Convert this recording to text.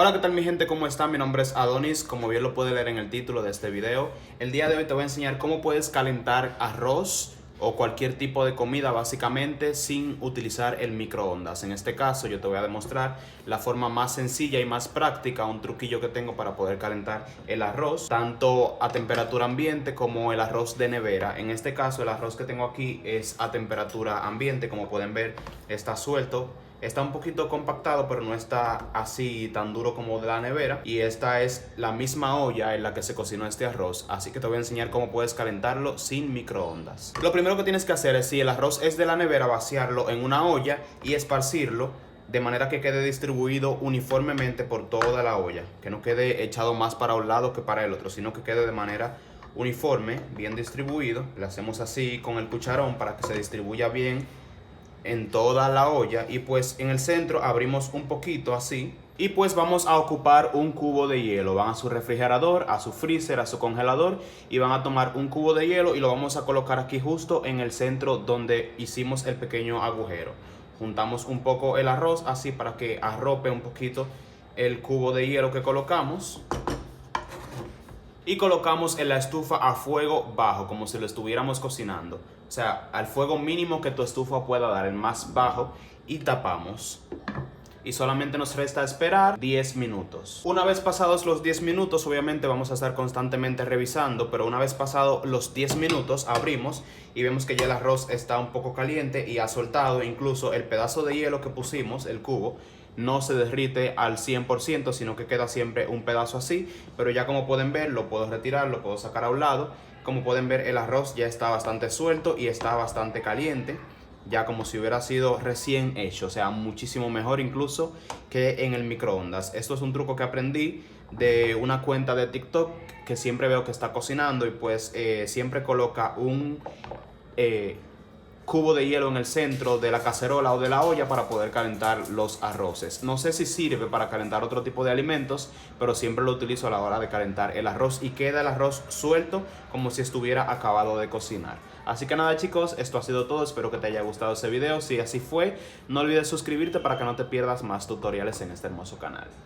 Hola, ¿qué tal mi gente? ¿Cómo están? Mi nombre es Adonis, como bien lo puede leer en el título de este video. El día de hoy te voy a enseñar cómo puedes calentar arroz o cualquier tipo de comida básicamente sin utilizar el microondas. En este caso yo te voy a demostrar la forma más sencilla y más práctica, un truquillo que tengo para poder calentar el arroz, tanto a temperatura ambiente como el arroz de nevera. En este caso el arroz que tengo aquí es a temperatura ambiente, como pueden ver está suelto. Está un poquito compactado, pero no está así tan duro como de la nevera. Y esta es la misma olla en la que se cocinó este arroz. Así que te voy a enseñar cómo puedes calentarlo sin microondas. Lo primero que tienes que hacer es, si el arroz es de la nevera, vaciarlo en una olla y esparcirlo de manera que quede distribuido uniformemente por toda la olla. Que no quede echado más para un lado que para el otro, sino que quede de manera uniforme, bien distribuido. Le hacemos así con el cucharón para que se distribuya bien en toda la olla, y pues en el centro abrimos un poquito así, y pues vamos a ocupar un cubo de hielo. Van a su refrigerador, a su freezer, a su congelador y van a tomar un cubo de hielo y lo vamos a colocar aquí justo en el centro donde hicimos el pequeño agujero. Juntamos un poco el arroz así para que arrope un poquito el cubo de hielo que colocamos. Y colocamos en la estufa a fuego bajo, como si lo estuviéramos cocinando. O sea, al fuego mínimo que tu estufa pueda dar, el más bajo. Y tapamos. Y solamente nos resta esperar 10 minutos. Una vez pasados los 10 minutos, obviamente vamos a estar constantemente revisando, pero una vez pasados los 10 minutos, abrimos y vemos que ya el arroz está un poco caliente y ha soltado. Incluso el pedazo de hielo que pusimos, el cubo, no se derrite al 100%, sino que queda siempre un pedazo así. Pero ya como pueden ver, lo puedo retirar, lo puedo sacar a un lado. Como pueden ver, el arroz ya está bastante suelto y está bastante caliente, ya como si hubiera sido recién hecho, o sea, muchísimo mejor incluso que en el microondas. Esto es un truco que aprendí de una cuenta de TikTok que siempre veo que está cocinando, y pues siempre coloca un cubo de hielo en el centro de la cacerola o de la olla para poder calentar los arroces. No sé si sirve para calentar otro tipo de alimentos, pero siempre lo utilizo a la hora de calentar el arroz y queda el arroz suelto como si estuviera acabado de cocinar. Así que nada chicos, esto ha sido todo, espero que te haya gustado este video. Si así fue, no olvides suscribirte para que no te pierdas más tutoriales en este hermoso canal.